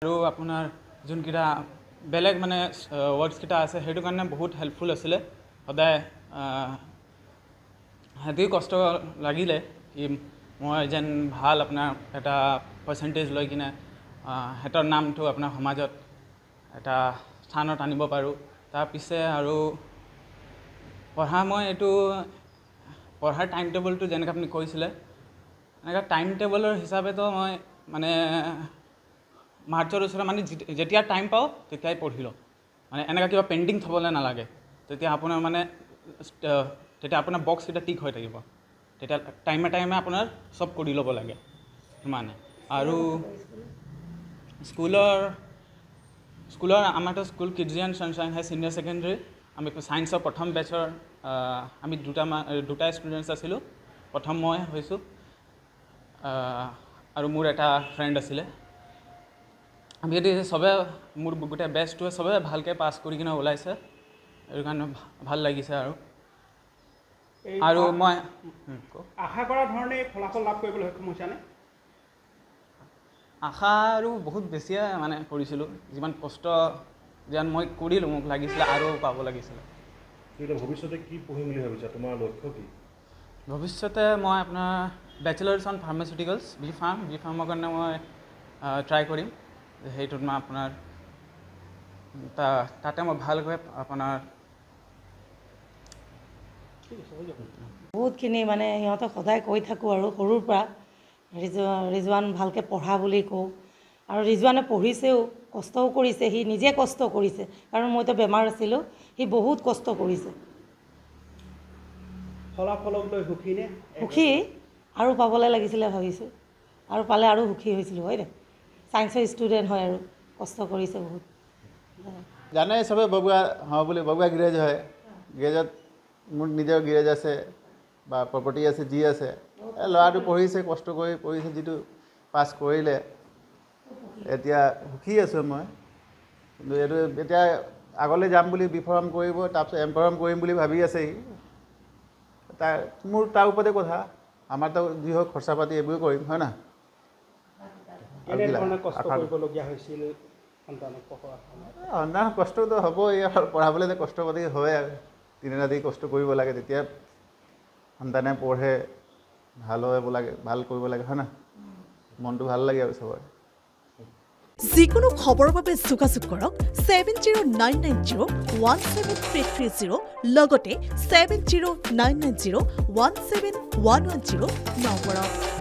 আৰু আপোনাৰ যোনকেইটা বেলেগ মানে ৱৰ্ডছকেইটা আছে সেইটো কাৰণে বহুত হেল্পফুল আছিলে সদায় সিহঁতি কষ্ট লাগিলে কি মই যেন ভাল আপোনাৰ এটা পাৰ্চেণ্টেজ লৈ কিনে সিহঁতৰ নামটো আপোনাৰ সমাজত এটা স্থানত আনিব পাৰোঁ তাৰপিছে আৰু মই এইটো পঢ়াৰ টাইম টেবুলটো যেনেকৈ আপুনি কৈছিলে এনেকৈ টাইম টেবুলৰ হিচাপেতো মই মানে মাৰ্চৰ ওচৰত মানে যেতিয়া টাইম পাওঁ তেতিয়াই পঢ়ি লওঁ মানে এনেকুৱা কিবা পেণ্ডিং থ'বলৈ নালাগে তেতিয়া আপোনাৰ মানে তেতিয়া আপোনাৰ বক্সকেইটা টিক হৈ থাকিব তেতিয়া টাইমে আপোনাৰ চব কৰি ল'ব লাগে সিমানে আৰু স্কুলৰ আমাৰতো স্কুল কিডজিয়ান ছানশ্বাইন হাই ছিনিয়ৰ ছেকেণ্ডেৰী আমি ছায়েন্সৰ প্ৰথম বেচৰ আমি দুটা ষ্টুডেণ্টছ আছিলোঁ প্ৰথম মই হৈছোঁ আৰু মোৰ এটা ফ্ৰেণ্ড আছিলে আমি যদি চবে মোৰ গোটেই বেচটোৱে চবে ভালকৈ পাছ কৰি কিনে ওলাইছে সেইটো কাৰণে ভাল লাগিছে আৰু মই আশা কৰা ধৰণে ফলাফল লাভ কৰিবলৈ সক্ষম হৈছানে আশা আৰু বহুত বেছিয়ে মানে কৰিছিলোঁ যিমান কষ্ট যেন মই কৰিলোঁ মোক লাগিছিলে আৰু পাব লাগিছিলে ভৱিষ্যতে কি পঢ়িম বুলি ভাবিছা তোমাৰ লক্ষ্য কি ভৱিষ্যতে মই আপোনাৰ বেচেলাৰ্ছ অন ফাৰ্মাচিউটিকেলছ বি ফাৰ্মৰ কাৰণে মই ট্ৰাই কৰিম সেইটোত মই আপোনাৰ তাতে মই ভালকৈ আপোনাৰ বহুতখিনি মানে সিহঁতক সদায় কৈ থাকোঁ আৰু সৰুৰ পৰা ৰিজৱান ভালকৈ পঢ়া বুলি কওঁ আৰু ৰিজৱানে পঢ়িছেও কষ্টও কৰিছে সি নিজে কষ্ট কৰিছে কাৰণ মইতো বেমাৰ আছিলোঁ সি বহুত কষ্ট কৰিছে ফলাফলক লৈ সুখী নে সুখী আৰু পাবলৈ লাগিছিলে ভাবিছোঁ আৰু পালে আৰু সুখী হৈছিলোঁ হয় দে ছায়েন্সৰ ষ্টুডেণ্ট হয় আৰু কষ্ট কৰিছে বহুত জানে চবে বগুৱা বুলি বগুৱা গেৰেজ হয় গেৰেজত মোৰ নিজৰ গেৰেজ আছে বা প্ৰপাৰ্টি আছে যি আছে ল'ৰাটো পঢ়িছে কষ্ট কৰি পঢ়িছে যিটো পাছ কৰিলে এতিয়া সুখী আছোঁ মই কিন্তু এইটো এতিয়া আগলৈ যাম বুলি বি ফাৰ্ম কৰিব তাৰপিছত এম ফাৰ্ম কৰিম বুলি ভাবি আছে সি মোৰ তাৰ ওপৰতে কথা আমাৰতো যি হওক খৰচা পাতি এইবোৰে কৰিম হয় না সন্তান কষ্টটো হ'বই পঢ়াবলৈ কষ্ট পাতি হয় আৰু দিনে ৰাতি কষ্ট কৰিব লাগে তেতিয়া সন্তানে পঢ়ে ভাল হ'ব লাগে ভাল কৰিব লাগে হয় না মনটো ভাল লাগে আৰু চবৰে যিকোনো খবৰৰ বাবে যোগাযোগ কৰক 7099017330 লগতে 7099017110 নম্বৰত